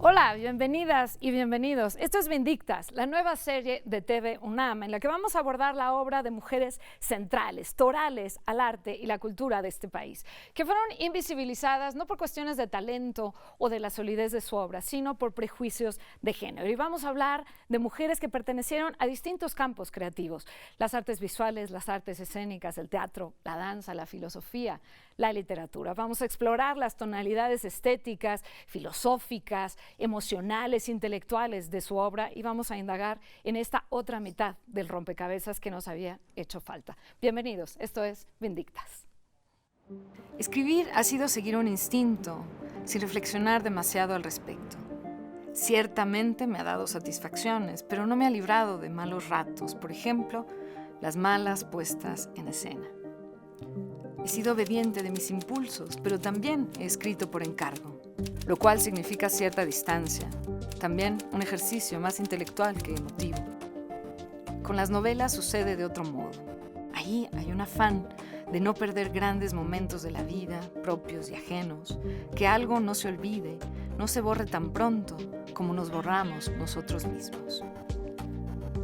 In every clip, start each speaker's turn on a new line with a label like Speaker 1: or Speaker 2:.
Speaker 1: Hola, bienvenidas y bienvenidos. Esto es Vindictas, la nueva serie de TV UNAM, en la que vamos a abordar la obra de mujeres centrales, torales al arte y la cultura de este país, que fueron invisibilizadas no por cuestiones de talento o de la solidez de su obra, sino por prejuicios de género. Y vamos a hablar de mujeres que pertenecieron a distintos campos creativos: las artes visuales, las artes escénicas, el teatro, la danza, la filosofía, la literatura. Vamos a explorar las tonalidades estéticas, filosóficas, emocionales, intelectuales de su obra, y vamos a indagar en esta otra mitad del rompecabezas que nos había hecho falta. Bienvenidos, esto es Vindictas. Escribir ha sido seguir un instinto, sin reflexionar demasiado al respecto. Ciertamente me ha dado satisfacciones, pero no me ha librado de malos ratos, por ejemplo, las malas puestas en escena. He sido obediente de mis impulsos, pero también he escrito por encargo, lo cual significa cierta distancia, también un ejercicio más intelectual que emotivo. Con las novelas sucede de otro modo. Ahí hay un afán de no perder grandes momentos de la vida, propios y ajenos, que algo no se olvide, no se borre tan pronto como nos borramos nosotros mismos.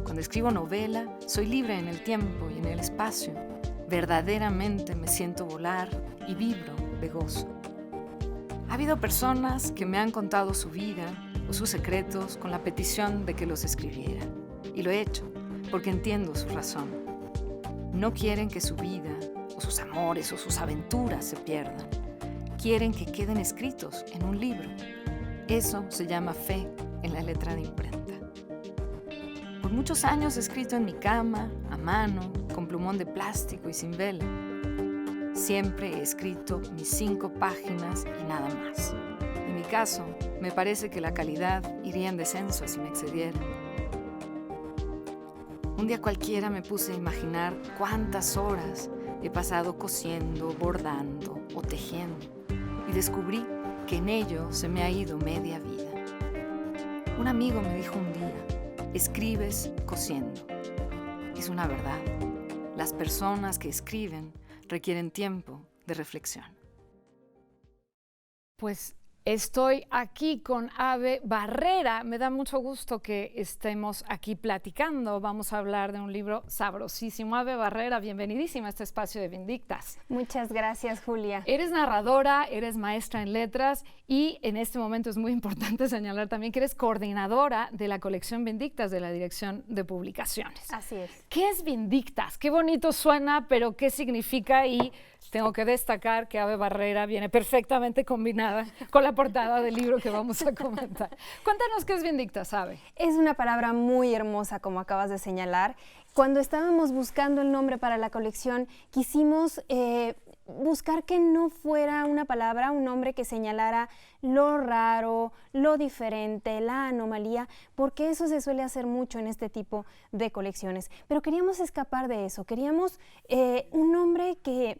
Speaker 1: Cuando escribo novela, soy libre en el tiempo y en el espacio. Verdaderamente me siento volar y vibro de gozo. Ha habido personas que me han contado su vida o sus secretos con la petición de que los escribiera. Y lo he hecho, porque entiendo su razón. No quieren que su vida, o sus amores, o sus aventuras se pierdan. Quieren que queden escritos en un libro. Eso se llama fe en la letra de imprenta. Por muchos años he escrito en mi cama, a mano, con plumón de plástico y sin vela. Siempre he escrito mis 5 páginas y nada más. En mi caso, me parece que la calidad iría en descenso si me excediera. Un día cualquiera me puse a imaginar cuántas horas he pasado cosiendo, bordando o tejiendo, y descubrí que en ello se me ha ido media vida. Un amigo me dijo un día: escribes cosiendo. Es una verdad. Las personas que escriben requieren tiempo de reflexión. Pues estoy aquí con Ave Barrera. Me da mucho gusto que estemos aquí platicando. Vamos a hablar de un libro sabrosísimo. Ave Barrera, bienvenidísima a este espacio de Vindictas.
Speaker 2: Muchas gracias, Julia.
Speaker 1: Eres narradora, eres maestra en letras y en este momento es muy importante señalar también que eres coordinadora de la colección Vindictas de la Dirección de Publicaciones.
Speaker 2: Así es.
Speaker 1: ¿Qué es Vindictas? Qué bonito suena, pero ¿qué significa? Y tengo que destacar que Ave Barrera viene perfectamente combinada con la portada del libro que vamos a comentar. Cuéntanos qué es Vindictas, Ave.
Speaker 2: Es una palabra muy hermosa, como acabas de señalar. Cuando estábamos buscando el nombre para la colección, quisimos buscar que no fuera una palabra, un nombre que señalara lo raro, lo diferente, la anomalía, porque eso se suele hacer mucho en este tipo de colecciones. Pero queríamos escapar de eso, queríamos un nombre que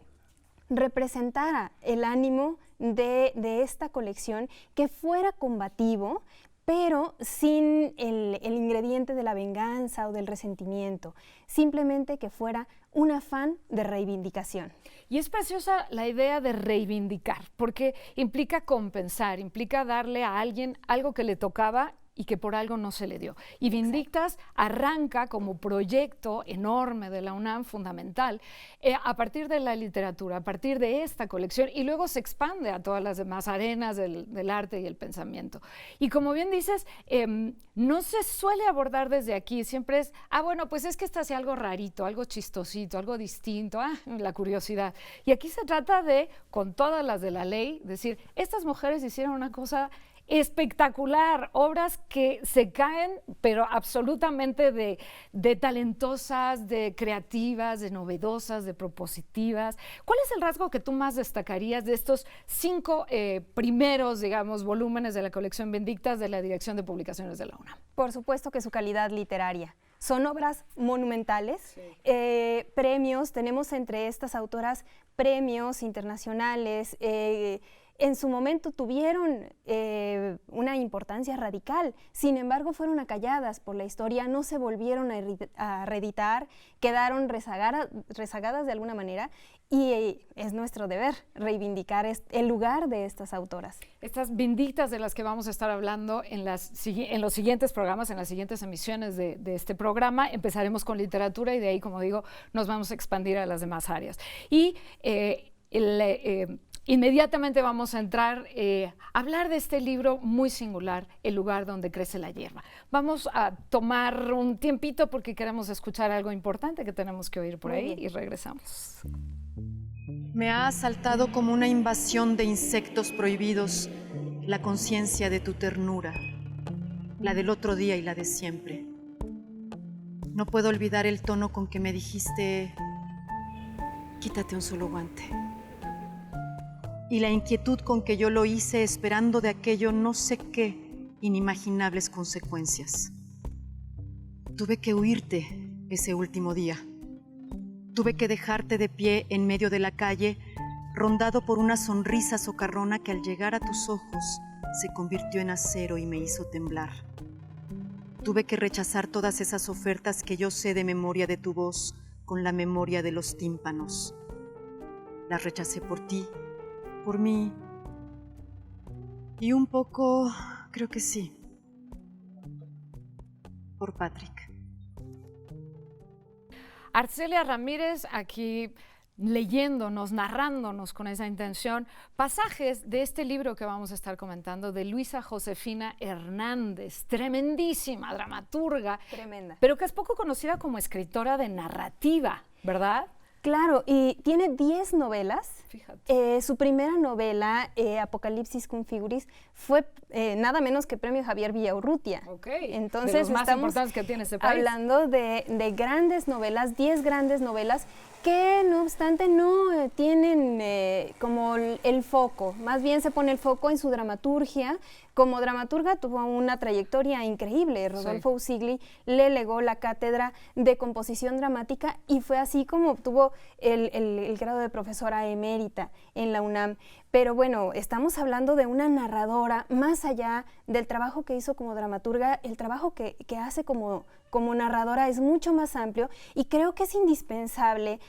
Speaker 2: representara el ánimo de esta colección, que fuera combativo, pero sin el ingrediente de la venganza o del resentimiento, simplemente que fuera un afán de reivindicación.
Speaker 1: Y es preciosa la idea de reivindicar, porque implica compensar, implica darle a alguien algo que le tocaba y que por algo no se le dio. Y Vindictas arranca como proyecto enorme de la UNAM, fundamental, a partir de la literatura, a partir de esta colección, y luego se expande a todas las demás arenas del arte y el pensamiento. Y como bien dices, no se suele abordar desde aquí, siempre es, bueno, pues es que esta hace algo rarito, algo chistosito, algo distinto, la curiosidad. Y aquí se trata de, con todas las de la ley, decir, estas mujeres hicieron una cosa espectacular, obras que se caen, pero absolutamente de talentosas, de creativas, de novedosas, de propositivas. ¿Cuál es el rasgo que tú más destacarías de estos 5 primeros, digamos, volúmenes de la colección Vindictas de la Dirección de Publicaciones de la UNAM?
Speaker 2: Por supuesto que su calidad literaria. Son obras monumentales, sí. Premios, tenemos entre estas autoras premios internacionales, en su momento tuvieron una importancia radical, sin embargo fueron acalladas por la historia, no se volvieron a reeditar, quedaron rezagadas de alguna manera, y es nuestro deber reivindicar el lugar de estas autoras.
Speaker 1: Estas vindictas de las que vamos a estar hablando en los siguientes programas, en las siguientes emisiones de este programa, empezaremos con literatura y de ahí, como digo, nos vamos a expandir a las demás áreas. Y inmediatamente vamos a entrar a hablar de este libro muy singular, El lugar donde crece la hierba. Vamos a tomar un tiempito porque queremos escuchar algo importante que tenemos que oír por ahí y regresamos.
Speaker 3: Me ha asaltado como una invasión de insectos prohibidos la conciencia de tu ternura, la del otro día y la de siempre. No puedo olvidar el tono con que me dijiste, quítate un solo guante. Y la inquietud con que yo lo hice esperando de aquello no sé qué inimaginables consecuencias. Tuve que huirte ese último día. Tuve que dejarte de pie en medio de la calle, rondado por una sonrisa socarrona que al llegar a tus ojos se convirtió en acero y me hizo temblar. Tuve que rechazar todas esas ofertas que yo sé de memoria de tu voz con la memoria de los tímpanos. Las rechacé por ti, por mí y un poco, creo que sí, por Patrick.
Speaker 1: Arcelia Ramírez aquí leyéndonos, narrándonos con esa intención pasajes de este libro que vamos a estar comentando de Luisa Josefina Hernández, tremendísima dramaturga,
Speaker 2: Tremenda,
Speaker 1: pero que es poco conocida como escritora de narrativa, ¿verdad?
Speaker 2: Claro, y tiene 10 novelas.
Speaker 1: Fíjate.
Speaker 2: Su primera novela, Apocalipsis cum figuris, fue nada menos que Premio Javier Villaurrutia.
Speaker 1: Okay.
Speaker 2: Entonces,
Speaker 1: de los más
Speaker 2: estamos
Speaker 1: importantes que tiene este país.
Speaker 2: hablando de grandes novelas, 10 grandes novelas que no obstante no tienen como el foco, más bien se pone el foco en su dramaturgia. Como dramaturga tuvo una trayectoria increíble. Rodolfo Usigli le legó la cátedra de composición dramática y fue así como obtuvo el grado de profesora emérita en la UNAM. Pero bueno, estamos hablando de una narradora, más allá del trabajo que hizo como dramaturga, el trabajo que hace como narradora es mucho más amplio y creo que es indispensable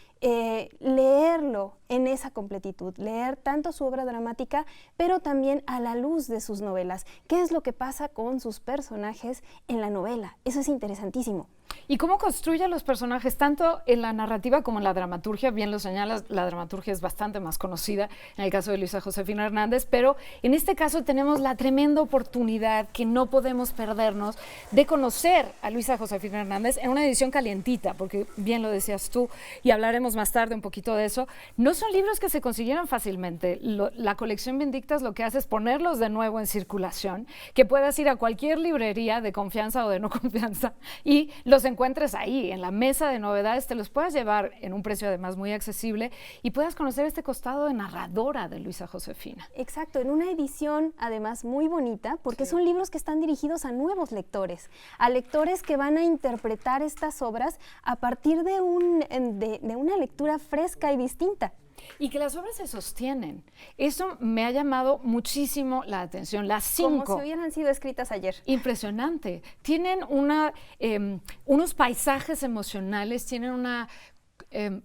Speaker 2: leerlo en esa completitud, leer tanto su obra dramática, pero también a la luz de sus novelas. ¿Qué es lo que pasa con sus personajes en la novela? Eso es interesantísimo.
Speaker 1: Y cómo construye a los personajes, tanto en la narrativa como en la dramaturgia. Bien lo señalas, la dramaturgia es bastante más conocida en el caso de Luisa Josefina Hernández, pero en este caso tenemos la tremenda oportunidad que no podemos perdernos de conocer a Luisa Josefina Hernández en una edición calientita, porque bien lo decías tú, y hablaremos más tarde un poquito de eso. No son libros que se consiguieran fácilmente. La colección Vindictas lo que hace es ponerlos de nuevo en circulación, que puedas ir a cualquier librería de confianza o de no confianza y los encuentres ahí, en la mesa de novedades, te los puedas llevar en un precio además muy accesible y puedas conocer este costado de narradora de Luisa Josefina.
Speaker 2: Exacto, en una edición además muy bonita, porque son libros que están dirigidos a nuevos lectores, a lectores que van a interpretar estas obras a partir de una lectura fresca y distinta.
Speaker 1: Y que las obras se sostienen. Eso me ha llamado muchísimo la atención. Las 5.
Speaker 2: Como si hubieran sido escritas ayer.
Speaker 1: Impresionante. Tienen unos paisajes emocionales, tienen una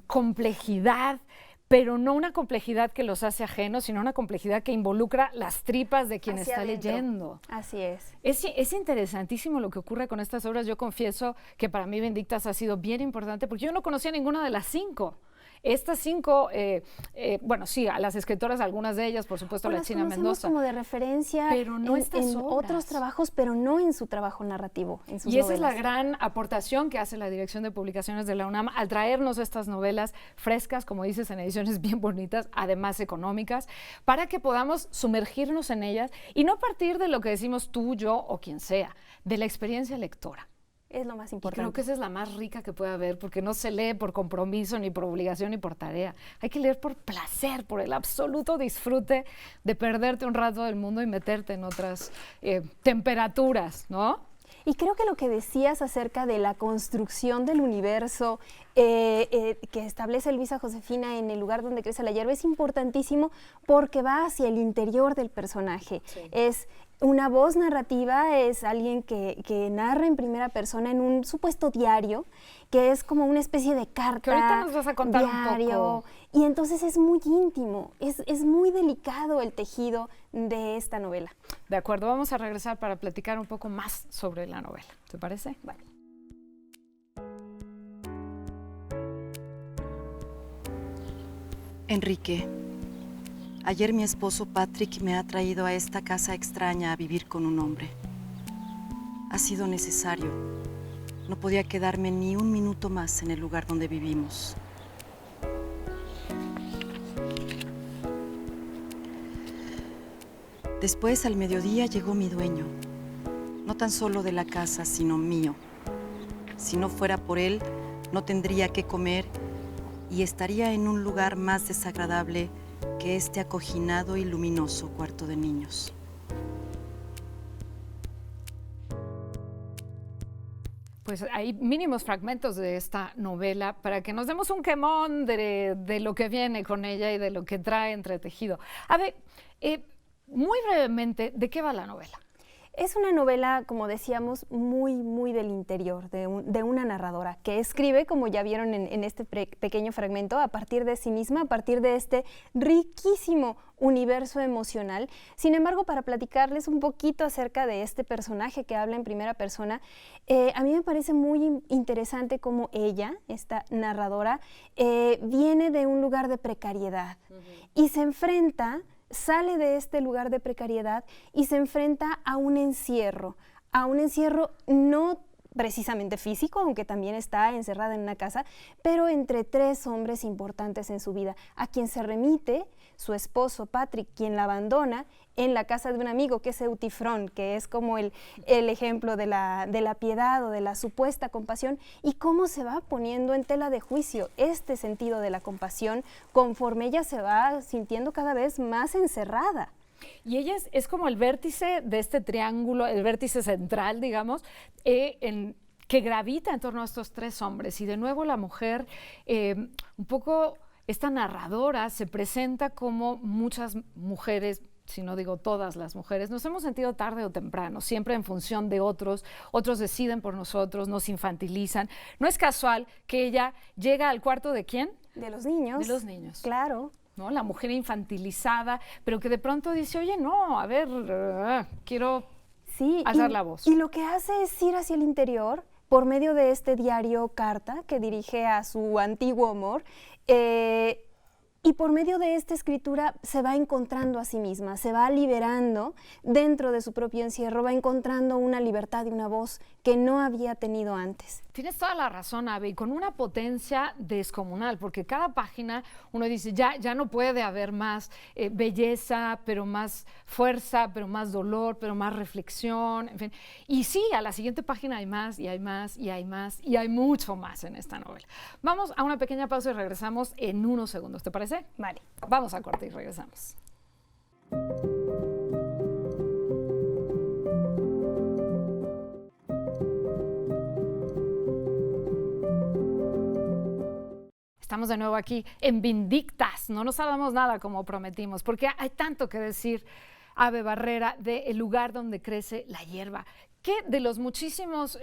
Speaker 1: complejidad, pero no una complejidad que los hace ajenos, sino una complejidad que involucra las tripas de quien está leyendo.
Speaker 2: Así es.
Speaker 1: Es interesantísimo lo que ocurre con estas obras. Yo confieso que para mí Vindictas ha sido bien importante porque yo no conocía ninguna de las 5. Estas 5, bueno, sí, a las escritoras, algunas de ellas, por supuesto, la China Mendoza.
Speaker 2: Como de referencia
Speaker 1: pero no
Speaker 2: en otros trabajos, pero no en su trabajo narrativo, en sus
Speaker 1: novelas.
Speaker 2: Esa
Speaker 1: es la gran aportación que hace la Dirección de Publicaciones de la UNAM al traernos estas novelas frescas, como dices, en ediciones bien bonitas, además económicas, para que podamos sumergirnos en ellas y no partir de lo que decimos tú, yo o quien sea, de la experiencia lectora.
Speaker 2: Es lo más importante.
Speaker 1: Y creo que esa es la más rica que puede haber, porque no se lee por compromiso, ni por obligación, ni por tarea. Hay que leer por placer, por el absoluto disfrute de perderte un rato del mundo y meterte en otras temperaturas, ¿no?
Speaker 2: Y creo que lo que decías acerca de la construcción del universo que establece Luisa Josefina en el lugar donde crece la hierba es importantísimo porque va hacia el interior del personaje. Sí. Es una voz narrativa, es alguien que narra en primera persona en un supuesto diario, que es como una especie de carta.
Speaker 1: Que ahorita nos vas a contar
Speaker 2: diario,
Speaker 1: un poco.
Speaker 2: Y entonces es muy íntimo, es muy delicado el tejido de esta novela.
Speaker 1: De acuerdo, vamos a regresar para platicar un poco más sobre la novela. ¿Te parece?
Speaker 2: Vale.
Speaker 3: Enrique, ayer mi esposo Patrick me ha traído a esta casa extraña a vivir con un hombre. Ha sido necesario. No podía quedarme ni un minuto más en el lugar donde vivimos. Después, al mediodía, llegó mi dueño. No tan solo de la casa, sino mío. Si no fuera por él, no tendría qué comer y estaría en un lugar más desagradable que este acoginado y luminoso cuarto de niños.
Speaker 1: Pues hay mínimos fragmentos de esta novela para que nos demos un quemón de lo que viene con ella y de lo que trae entretejido. A ver, muy brevemente, ¿de qué va la novela?
Speaker 2: Es una novela, como decíamos, muy del interior, de una narradora que escribe, como ya vieron en este pequeño fragmento, a partir de sí misma, a partir de este riquísimo universo emocional. Sin embargo, para platicarles un poquito acerca de este personaje que habla en primera persona, a mí me parece muy interesante cómo ella, esta narradora, viene de un lugar de precariedad y se enfrenta, sale de este lugar de precariedad y se enfrenta a un encierro no precisamente físico, aunque también está encerrada en una casa, pero entre tres hombres importantes en su vida, a quien se remite su esposo Patrick, quien la abandona en la casa de un amigo, que es Eutifrón, que es como el ejemplo de la piedad o de la supuesta compasión, y cómo se va poniendo en tela de juicio este sentido de la compasión conforme ella se va sintiendo cada vez más encerrada.
Speaker 1: Y ella es como el vértice de este triángulo, el vértice central, digamos, que gravita en torno a estos tres hombres. Y de nuevo la mujer, un poco esta narradora, se presenta como muchas mujeres, si no digo todas las mujeres, nos hemos sentido tarde o temprano, siempre en función de otros deciden por nosotros, nos infantilizan. No es casual que ella llega al cuarto ¿de quién?
Speaker 2: De los niños.
Speaker 1: De los niños.
Speaker 2: Claro.
Speaker 1: ¿No? La mujer infantilizada, pero que de pronto dice, oye, no, a ver, quiero hacer la voz.
Speaker 2: Y lo que hace es ir hacia el interior por medio de este diario carta que dirige a su antiguo amor, y por medio de esta escritura se va encontrando a sí misma, se va liberando dentro de su propio encierro, va encontrando una libertad y una voz que no había tenido antes.
Speaker 1: Tienes toda la razón, Ave, y con una potencia descomunal, porque cada página uno dice, ya no puede haber más belleza, pero más fuerza, pero más dolor, pero más reflexión, en fin. Y sí, a la siguiente página hay más, y hay más, y hay más, y hay mucho más en esta novela. Vamos a una pequeña pausa y regresamos en unos segundos, ¿te parece?
Speaker 2: Vale.
Speaker 1: Vamos a corte y regresamos. Estamos de nuevo aquí en Vindictas, no nos hablamos nada como prometimos, porque hay tanto que decir, Ave Barrera, del lugar donde crece la hierba. ¿Qué de los muchísimos,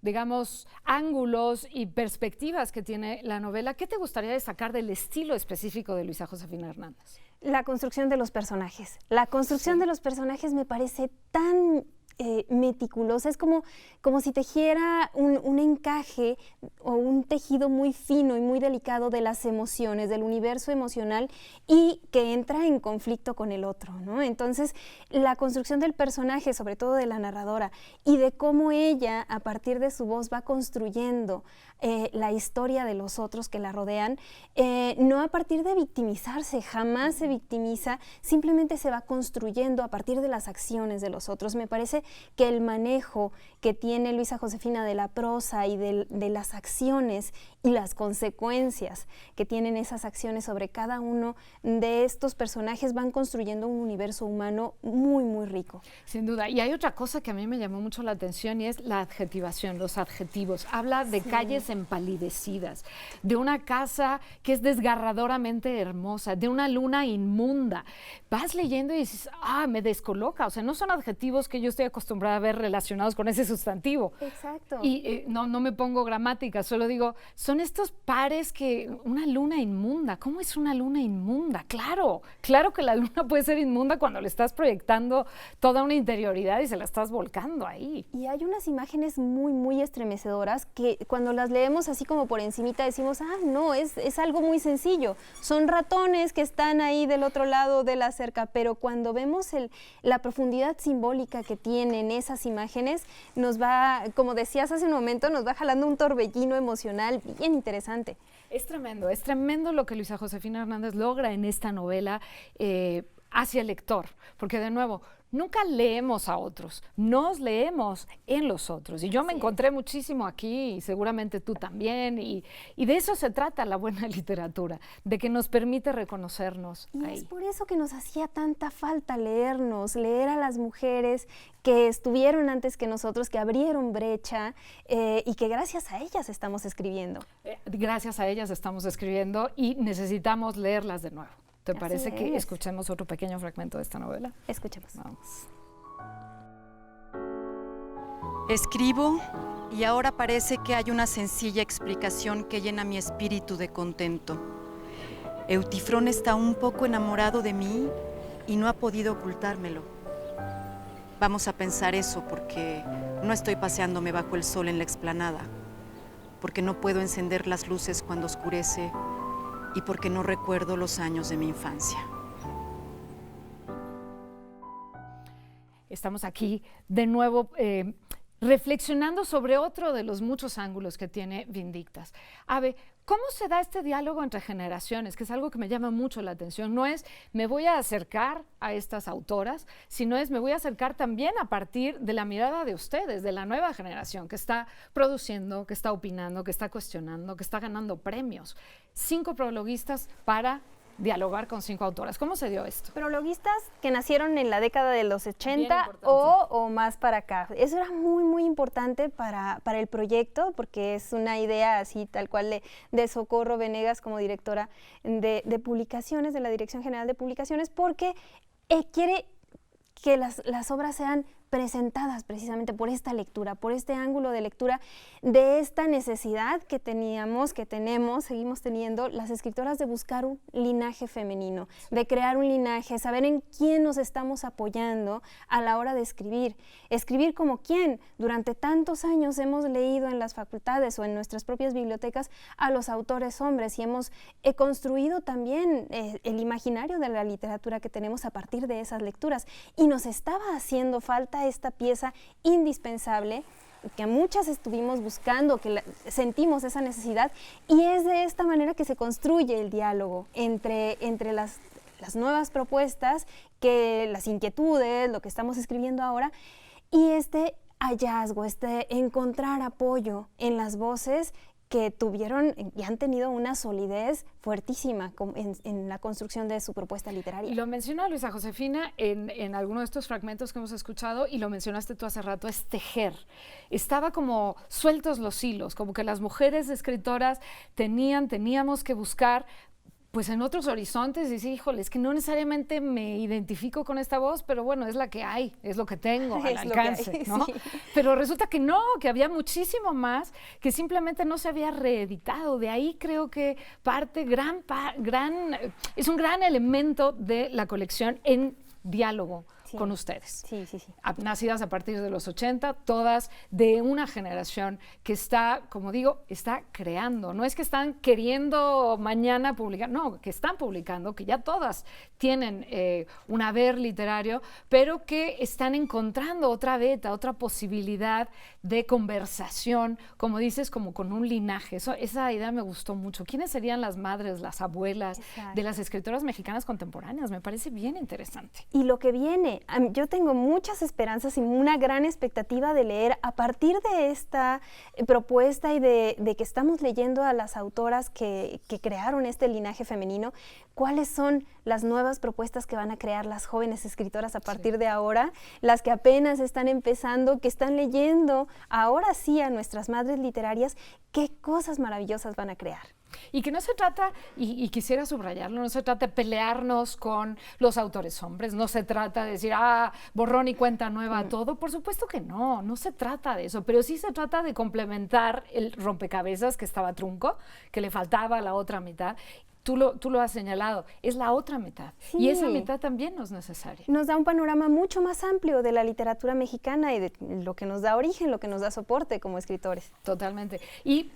Speaker 1: digamos, ángulos y perspectivas que tiene la novela, qué te gustaría destacar del estilo específico de Luisa Josefina Hernández?
Speaker 2: La construcción de los personajes. La construcción de los personajes me parece tan meticulosa, es como si tejiera un encaje o un tejido muy fino y muy delicado de las emociones, del universo emocional y que entra en conflicto con el otro, ¿no? Entonces, la construcción del personaje, sobre todo de la narradora, y de cómo ella, a partir de su voz, va construyendo la historia de los otros que la rodean, no a partir de victimizarse, jamás se victimiza, simplemente se va construyendo a partir de las acciones de los otros. Me parece que el manejo que tiene Luisa Josefina de la prosa y de las acciones y las consecuencias que tienen esas acciones sobre cada uno de estos personajes van construyendo un universo humano muy, muy rico.
Speaker 1: Sin duda. Y hay otra cosa que a mí me llamó mucho la atención y es la adjetivación, los adjetivos. Habla de calles empalidecidas, de una casa que es desgarradoramente hermosa, de una luna inmunda. Vas leyendo y dices, me descoloca. O sea, no son adjetivos que yo estoy acostumbrada a ver relacionados con ese sustantivo.
Speaker 2: Exacto.
Speaker 1: Y no me pongo gramática, solo digo, son estos pares que, una luna inmunda. ¿Cómo es una luna inmunda? Claro que la luna puede ser inmunda cuando le estás proyectando toda una interioridad y se la estás volcando ahí.
Speaker 2: Y hay unas imágenes muy, muy estremecedoras que cuando las leemos así como por encimita decimos, no, es algo muy sencillo. Son ratones que están ahí del otro lado de la cerca, pero cuando vemos la profundidad simbólica que tienen esas imágenes, nos va, como decías hace un momento, nos va jalando un torbellino emocional bien interesante.
Speaker 1: Es tremendo lo que Luisa Josefina Hernández logra en esta novela hacia el lector, porque de nuevo, nunca leemos a otros, nos leemos en los otros. Y yo me encontré muchísimo aquí, y seguramente tú también, y de eso se trata la buena literatura, de que nos permite reconocernos
Speaker 2: y
Speaker 1: ahí.
Speaker 2: Es por eso que nos hacía tanta falta leer a las mujeres que estuvieron antes que nosotros, que abrieron brecha y que gracias a ellas estamos escribiendo.
Speaker 1: Gracias a ellas estamos escribiendo y necesitamos leerlas de nuevo. ¿Te parece que escuchemos otro pequeño fragmento de esta novela?
Speaker 2: Escuchemos.
Speaker 1: Vamos.
Speaker 3: Escribo y ahora parece que hay una sencilla explicación que llena mi espíritu de contento. Eutifrón está un poco enamorado de mí y no ha podido ocultármelo. Vamos a pensar eso porque no estoy paseándome bajo el sol en la explanada, porque no puedo encender las luces cuando oscurece y porque no recuerdo los años de mi infancia.
Speaker 1: Estamos aquí de nuevo reflexionando sobre otro de los muchos ángulos que tiene Vindictas. Ave, ¿cómo se da este diálogo entre generaciones? Que es algo que me llama mucho la atención. No es me voy a acercar a estas autoras, sino es me voy a acercar también a partir de la mirada de ustedes, de la nueva generación que está produciendo, que está opinando, que está cuestionando, que está ganando premios. 5 prologuistas para dialogar con 5 autoras. ¿Cómo se dio esto?
Speaker 2: Prologuistas que nacieron en la década de los 80 o más para acá. Eso era muy, muy importante para el proyecto porque es una idea así tal cual de Socorro Venegas como directora de publicaciones, de la Dirección General de Publicaciones, porque quiere que las obras sean presentadas precisamente por esta lectura, por este ángulo de lectura, de esta necesidad que teníamos, que tenemos, seguimos teniendo las escritoras de buscar un linaje femenino, de crear un linaje, saber en quién nos estamos apoyando a la hora de escribir. Escribir como quién. Durante tantos años hemos leído en las facultades o en nuestras propias bibliotecas a los autores hombres y hemos construido también el imaginario de la literatura que tenemos a partir de esas lecturas. Y nos estaba haciendo falta esta pieza indispensable que muchas estuvimos buscando, que sentimos esa necesidad, y es de esta manera que se construye el diálogo entre las nuevas propuestas, que las inquietudes, lo que estamos escribiendo ahora, y este hallazgo, este encontrar apoyo en las voces que tuvieron y han tenido una solidez fuertísima en la construcción de su propuesta literaria.
Speaker 1: Y lo menciona Luisa Josefina en alguno de estos fragmentos que hemos escuchado, y lo mencionaste tú hace rato, es tejer. Estaba como sueltos los hilos, como que las mujeres escritoras teníamos que buscar pues en otros horizontes, y decir, híjole, es que no necesariamente me identifico con esta voz, pero bueno, es la que hay, es lo que tengo al alcance, ¿no? Sí. Pero resulta que no, que había muchísimo más que simplemente no se había reeditado. De ahí creo que parte es un gran elemento de la colección en diálogo con ustedes.
Speaker 2: Sí.
Speaker 1: Nacidas a partir de los 80, todas de una generación que está, como digo, está creando. No es que están queriendo mañana publicar, no, que están publicando, que ya todas tienen un haber literario, pero que están encontrando otra beta, otra posibilidad de conversación, como dices, como con un linaje. Esa idea me gustó mucho. ¿Quiénes serían las madres, las abuelas de las escritoras mexicanas contemporáneas? Me parece bien interesante.
Speaker 2: Y lo que viene, yo tengo muchas esperanzas y una gran expectativa de leer a partir de esta propuesta y de que estamos leyendo a las autoras que crearon este linaje femenino, cuáles son las nuevas propuestas que van a crear las jóvenes escritoras a partir de ahora, las que apenas están empezando, que están leyendo ahora sí a nuestras madres literarias, qué cosas maravillosas van a crear.
Speaker 1: Y que no se trata, y quisiera subrayarlo, no se trata de pelearnos con los autores hombres, no se trata de decir, borrón y cuenta nueva a todo, por supuesto que no se trata de eso, pero sí se trata de complementar el rompecabezas que estaba trunco, que le faltaba la otra mitad. Tú lo has señalado, es la otra mitad, y esa mitad también no es necesaria.
Speaker 2: Nos da un panorama mucho más amplio de la literatura mexicana y de lo que nos da origen, lo que nos da soporte como escritores.
Speaker 1: Totalmente. Y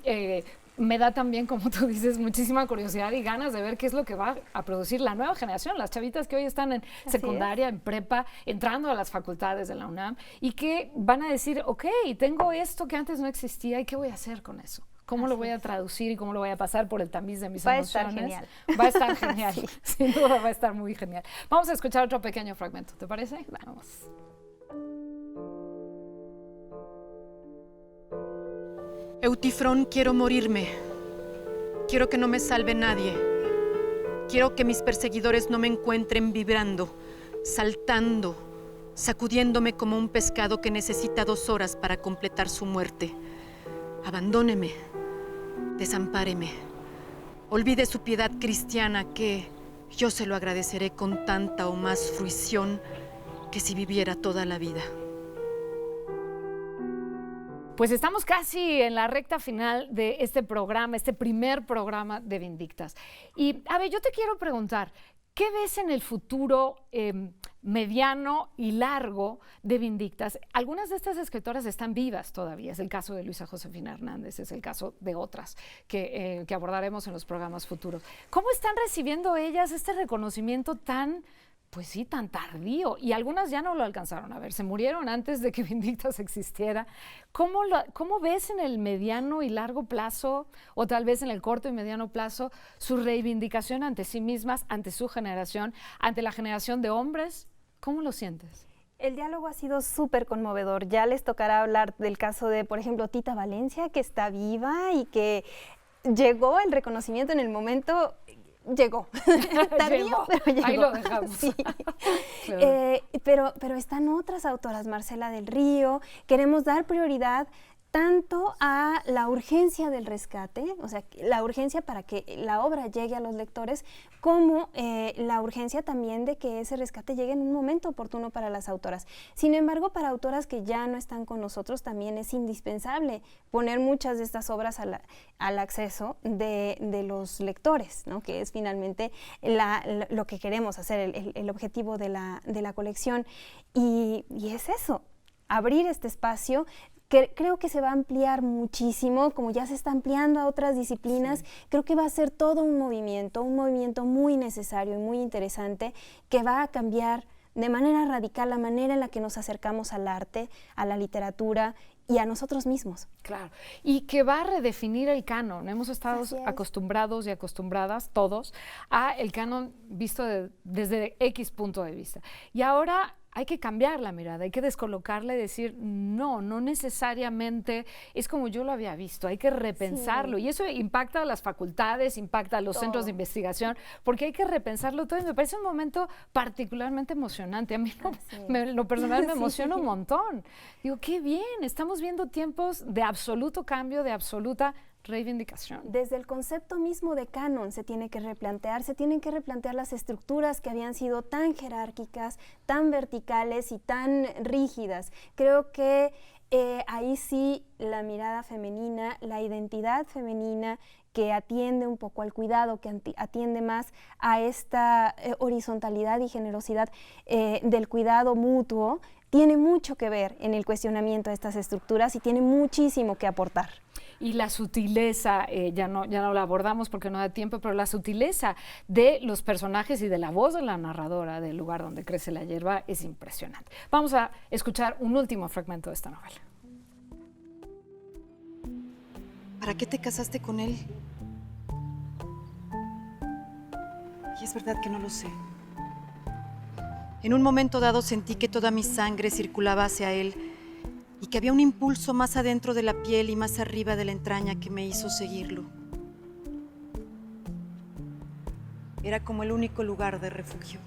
Speaker 1: me da también, como tú dices, muchísima curiosidad y ganas de ver qué es lo que va a producir la nueva generación, las chavitas que hoy están en secundaria, en prepa, entrando a las facultades de la UNAM y que van a decir, ok, tengo esto que antes no existía y ¿qué voy a hacer con eso? ¿Cómo lo voy a traducir y cómo lo voy a pasar por el tamiz de mis emociones?
Speaker 2: Va a estar genial.
Speaker 1: Va a estar genial, sí. Sin duda va a estar muy genial. Vamos a escuchar otro pequeño fragmento, ¿te parece? Vamos.
Speaker 3: Eutifrón, quiero morirme. Quiero que no me salve nadie. Quiero que mis perseguidores no me encuentren vibrando, saltando, sacudiéndome como un pescado que necesita 2 horas para completar su muerte. Abandóneme, desampáreme, olvide su piedad cristiana que yo se lo agradeceré con tanta o más fruición que si viviera toda la vida.
Speaker 1: Pues estamos casi en la recta final de este programa, este primer programa de Vindictas. Y, a ver, yo te quiero preguntar, ¿qué ves en el futuro mediano y largo de Vindictas? Algunas de estas escritoras están vivas todavía, es el caso de Luisa Josefina Hernández, es el caso de otras que abordaremos en los programas futuros. ¿Cómo están recibiendo ellas este reconocimiento tan, pues sí, tan tardío? Y algunas ya no lo alcanzaron a ver, se murieron antes de que Vindictas existiera. ¿Cómo ves en el mediano y largo plazo, o tal vez en el corto y mediano plazo, su reivindicación ante sí mismas, ante su generación, ante la generación de hombres? ¿Cómo lo sientes?
Speaker 2: El diálogo ha sido súper conmovedor. Ya les tocará hablar del caso de, por ejemplo, Tita Valencia, que está viva y que llegó el reconocimiento en el momento. Llegó.
Speaker 1: Llegó.
Speaker 2: Pero llegó.
Speaker 1: Ahí lo dejamos.
Speaker 2: Sí.
Speaker 1: Claro.
Speaker 2: Pero están otras autoras, Marcela del Río. Queremos dar prioridad tanto a la urgencia del rescate, o sea, la urgencia para que la obra llegue a los lectores, como la urgencia también de que ese rescate llegue en un momento oportuno para las autoras. Sin embargo, para autoras que ya no están con nosotros, también es indispensable poner muchas de estas obras al acceso de los lectores, ¿no? Que es finalmente lo que queremos hacer, el objetivo de la colección. Y es eso, abrir este espacio, que creo que se va a ampliar muchísimo, como ya se está ampliando a otras disciplinas. Sí. Creo que va a ser todo un movimiento muy necesario y muy interesante, que va a cambiar de manera radical la manera en la que nos acercamos al arte, a la literatura y a nosotros mismos.
Speaker 1: Claro, y que va a redefinir el canon. Hemos estado acostumbrados y acostumbradas todos a el canon visto desde X punto de vista. Y ahora hay que cambiar la mirada, hay que descolocarla y decir, no necesariamente es como yo lo había visto, hay que repensarlo. Sí. Y eso impacta a las facultades, impacta a los centros de investigación, porque hay que repensarlo todo. Y me parece un momento particularmente emocionante. A mí lo personal me emociona un montón. Digo, qué bien, estamos viendo tiempos de absoluto cambio, de absoluta reivindicación.
Speaker 2: Desde el concepto mismo de canon se tienen que replantear las estructuras que habían sido tan jerárquicas, tan verticales y tan rígidas. Creo que ahí sí la mirada femenina, la identidad femenina que atiende un poco al cuidado, que atiende más a esta horizontalidad y generosidad del cuidado mutuo, tiene mucho que ver en el cuestionamiento de estas estructuras y tiene muchísimo que aportar.
Speaker 1: Y la sutileza, ya no la abordamos porque no da tiempo, pero la sutileza de los personajes y de la voz de la narradora del lugar donde crece la hierba es impresionante. Vamos a escuchar un último fragmento de esta novela.
Speaker 3: ¿Para qué te casaste con él? Y es verdad que no lo sé. En un momento dado sentí que toda mi sangre circulaba hacia él y que había un impulso más adentro de la piel y más arriba de la entraña que me hizo seguirlo. Era como el único lugar de refugio.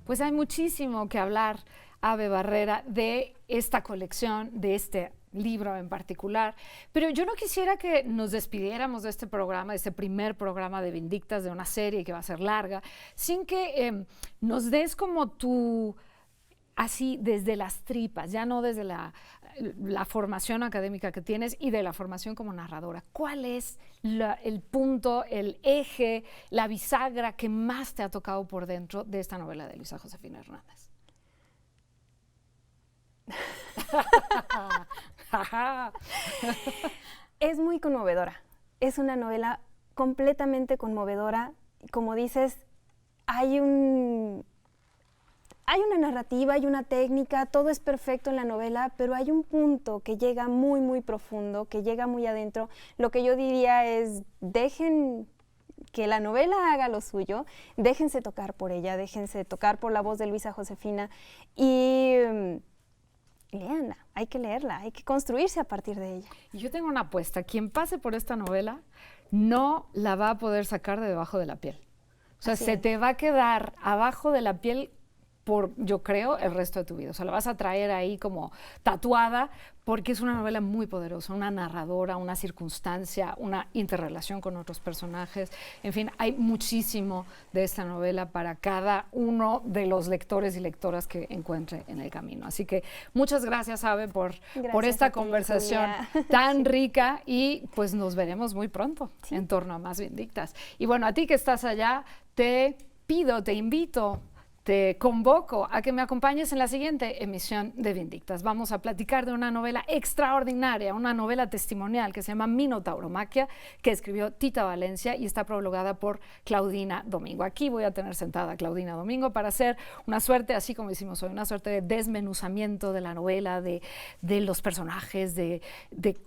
Speaker 1: Pues hay muchísimo que hablar, Ave Barrera, de esta colección, de este libro en particular, pero yo no quisiera que nos despidiéramos de este programa, de este primer programa de Vindictas, de una serie que va a ser larga, sin que nos des como tu, así desde las tripas, ya no desde la formación académica que tienes y de la formación como narradora. ¿Cuál es el punto, el eje, la bisagra que más te ha tocado por dentro de esta novela de Luisa Josefina Hernández?
Speaker 2: Es muy conmovedora. Es una novela completamente conmovedora. Como dices, hay una narrativa, hay una técnica, todo es perfecto en la novela, pero hay un punto que llega muy, muy profundo, que llega muy adentro. Lo que yo diría es, dejen que la novela haga lo suyo, déjense tocar por ella, déjense tocar por la voz de Luisa Josefina y léanla, hay que leerla, hay que construirse a partir de ella.
Speaker 1: Yo tengo una apuesta, quien pase por esta novela no la va a poder sacar de debajo de la piel. O sea, se te va a quedar abajo de la piel por, yo creo, el resto de tu vida. O sea, la vas a traer ahí como tatuada porque es una novela muy poderosa, una narradora, una circunstancia, una interrelación con otros personajes. En fin, hay muchísimo de esta novela para cada uno de los lectores y lectoras que encuentre en el camino. Así que muchas gracias, Ave, por esta conversación tan rica y pues nos veremos muy pronto en torno a más Vindictas. Y bueno, a ti que estás allá, te pido, te invito, te convoco a que me acompañes en la siguiente emisión de Vindictas. Vamos a platicar de una novela extraordinaria, una novela testimonial que se llama Minotauromaquia, que escribió Tita Valencia y está prologada por Claudina Domingo. Aquí voy a tener sentada a Claudina Domingo para hacer una suerte, así como hicimos hoy, una suerte de desmenuzamiento de la novela, de los personajes, de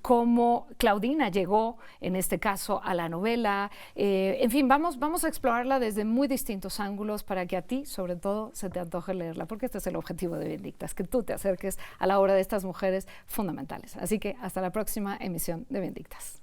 Speaker 1: cómo Claudina llegó, en este caso, a la novela. En fin, vamos a explorarla desde muy distintos ángulos para que a ti, sobre todo, se te antoje leerla, porque este es el objetivo de Vindictas, que tú te acerques a la obra de estas mujeres fundamentales. Así que hasta la próxima emisión de Vindictas.